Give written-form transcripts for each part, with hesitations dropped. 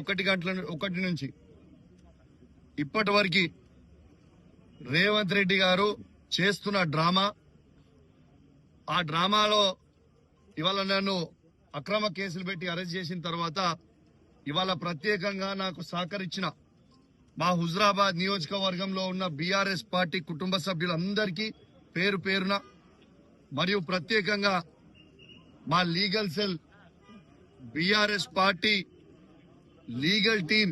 1 నుంచి ఇప్పటి వరకు రేవంత్ రెడ్డి గారు చేస్తున్న డ్రామా, ఆ డ్రామాలో ఇవాళ నన్ను అక్రమ కేసులు పెట్టి అరెస్ట్ చేసిన తర్వాత ఇవాళ ప్రత్యేకంగా నాకు సహకరించిన మా హుజరాబాద్ నియోజకవర్గంలో ఉన్న బీఆర్ఎస్ పార్టీ కుటుంబ సభ్యులందరికీ పేరు పేరున మరియు ప్రత్యేకంగా మా legal cell BRS party legal team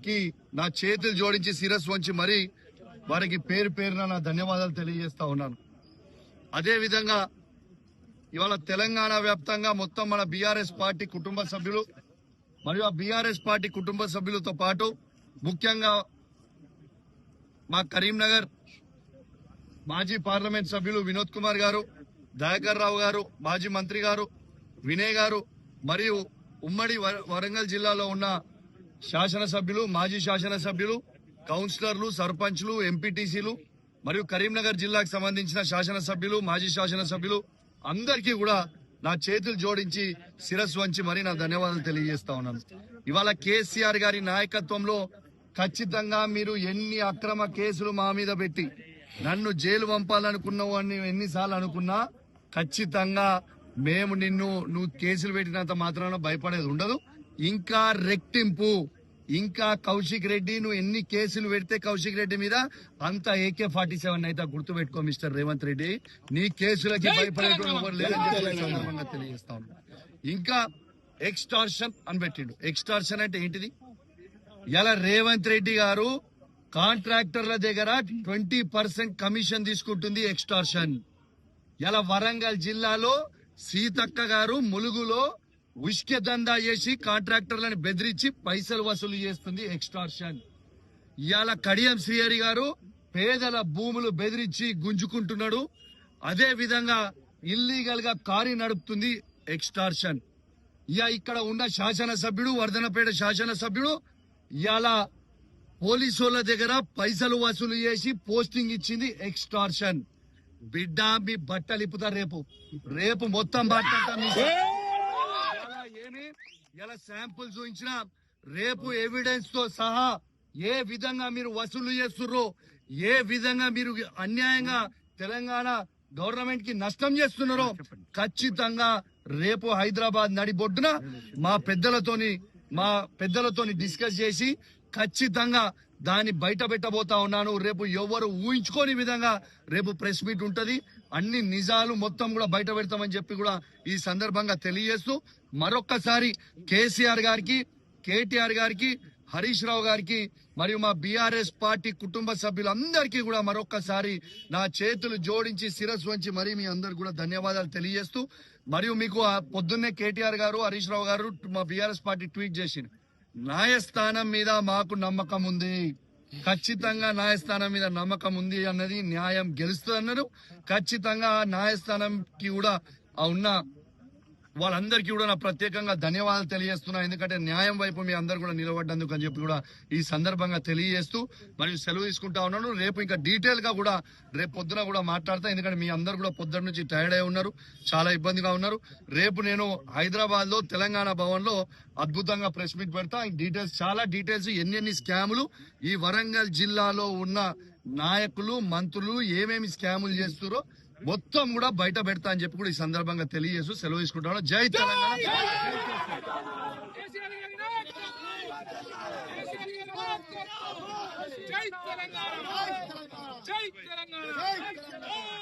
కి నా చేతులు జోడించి శిరస్సు వంచి మరీ వారికి పేరు పేరున నా ధన్యవాదాలు తెలియజేస్తా ఉన్నాను. అదేవిధంగా ఇవాళ తెలంగాణ వ్యాప్తంగా మొత్తం మన బీఆర్ఎస్ పార్టీ కుటుంబ సభ్యులు మరియు ఆ బీఆర్ఎస్ పార్టీ కుటుంబ సభ్యులతో పాటు ముఖ్యంగా మా కరీంనగర్ మాజీ పార్లమెంట్ సభ్యులు వినోద్ కుమార్ గారు, దయాకర్ రావు గారు, మాజీ మంత్రి గారు, వినయ్ గారు మరియు ఉమ్మడి వరంగల్ జిల్లాలో ఉన్న శాసనసభ్యులు, మాజీ శాసనసభ్యులు, కౌన్సిలర్లు, సర్పంచ్లు, ఎంపీటీసీలు మరియు కరీంనగర్ జిల్లాకు సంబంధించిన శాసనసభ్యులు, మాజీ శాసనసభ్యులు అందరికీ కూడా నా చేతులు జోడించి శిరస్సు వంచి మరీ నా ధన్యవాదాలు తెలియజేస్తా ఉన్నాను. ఇవాళ కేసీఆర్ గారి నాయకత్వంలో ఖచ్చితంగా మీరు ఎన్ని అక్రమ కేసులు మా మీద పెట్టి నన్ను జైలు పంపాలనుకున్నావు అని ఎన్నిసార్లు అనుకున్నా ఖచ్చితంగా మేము నువ్వు కేసులు పెట్టినంత మాత్రాన భయపడేది ఉండదు. ఇంకా రెట్టింపు, ఇంకా కౌశిక్ రెడ్డి నువ్వు ఎన్ని కేసులు పెడితే కౌశిక్ రెడ్డి మీద అంత AK-47 అయితే గుర్తు పెట్టుకో మిస్టర్ రేవంత్ రెడ్డి. నీ కేసులకి భయపడేటువంటి ఎవరు లేదని తెలియజేస్తా ఉన్నా. ఇంకా ఎక్స్టార్షన్ అని పెట్టిండు. ఎక్స్టార్షన్ అంటే ఏంటిది? ఇలా రేవంత్ రెడ్డి గారు కాంట్రాక్టర్ల దగ్గర 20% కమిషన్ తీసుకుంటుంది. ఎక్స్టార్షన్. ఇలా వరంగల్ జిల్లాలో సీతక్క గారు ములుగులో ఉష్కె దందా చేసి కాంట్రాక్టర్లను బెదిరించి పైసలు వసూలు చేస్తుంది. ఎక్స్టార్షన్. ఇవాళ కడియం శ్రీహరి గారు పేదల భూములు బెదిరించి గుంజుకుంటున్నాడు. అదే విధంగా ఇల్లీగల్ గా కారీ నడుపుతుంది. ఎక్స్టార్షన్. ఇక్కడ ఉన్న శాసనసభ్యుడు, వర్ధనపేట శాసనసభ్యుడు ఇవాళ పోలీసుల దగ్గర పైసలు వసూలు చేసి పోస్టింగ్ ఇచ్చింది. ఎక్స్టార్షన్. బిడ్డ మీ బట్టలు ఇప్పుతా రేపు మొత్తం బట్ట ఇలా శాంపుల్ చూపించిన రేపు ఎవిడెన్స్ తో సహా ఏ విధంగా మీరు వసూలు చేస్తుర్రో, ఏ విధంగా మీరు అన్యాయంగా తెలంగాణ గవర్నమెంట్ కి నష్టం చేస్తున్నారో ఖచ్చితంగా రేపు హైదరాబాద్ నడిబొడ్డున మా పెద్దలతోని డిస్కస్ చేసి ఖచ్చితంగా దాన్ని బయట పెట్టబోతా ఉన్నాను. రేపు ఎవరు ఊహించుకోని విధంగా రేపు ప్రెస్ మీట్ ఉంటది. అన్ని నిజాలు మొత్తం కూడా బయట పెడతామని చెప్పి కూడా ఈ సందర్భంగా తెలియజేస్తూ మరొక్కసారి కేసీఆర్ గారికి, కేటీఆర్ గారికి, హరీష్ రావు గారికి మరియు మా బీఆర్ఎస్ పార్టీ కుటుంబ సభ్యులందరికీ కూడా మరొక్కసారి నా చేతులు జోడించి శిరస్సు వంచి మరీ మీ అందరు కూడా ధన్యవాదాలు తెలియజేస్తూ, మరియు మీకు పొద్దున్నే కేటీఆర్ గారు, హరీష్ రావు గారు మా బీఆర్ఎస్ పార్టీ ట్వీట్ చేసింది. న్యాయస్థానం మీద మాకు నమ్మకం ఉంది, ఖచ్చితంగా న్యాయస్థానం మీద నమ్మకం ఉంది అన్నది, న్యాయం గెలుస్తుంది అన్నారు. ఖచ్చితంగా న్యాయస్థానంకి కూడా ఉన్న వాళ్ళందరికీ కూడా నా ప్రత్యేకంగా ధన్యవాదాలు తెలియజేస్తున్నా. ఎందుకంటే న్యాయం వైపు మీ అందరు కూడా నిలబడ్డందుకు అని చెప్పి కూడా ఈ సందర్భంగా తెలియజేస్తూ మరియు సెలవు తీసుకుంటా ఉన్నాను. రేపు ఇంకా డీటెయిల్ గా కూడా రేపు పొద్దున కూడా మాట్లాడతా. ఎందుకంటే మీ అందరు కూడా పొద్దున్న నుంచి టైర్డ్ అయి ఉన్నారు, చాలా ఇబ్బందిగా ఉన్నారు. రేపు నేను హైదరాబాద్ లో తెలంగాణ భవన్ లో అద్భుతంగా ప్రెస్ మీట్ పెడతా. డీటెయిల్స్, చాలా డీటెయిల్స్, ఎన్ని స్కాములు ఈ వరంగల్ జిల్లాలో ఉన్న నాయకులు, మంత్రులు ఏమేమి స్కాములు చేస్తారో మొత్తం కూడా బయట పెడతా అని చెప్పి కూడా ఈ సందర్భంగా తెలియజేస్తూ సెలవు తీసుకుంటాను. జై తెలంగాణ. జై తెలంగాణ.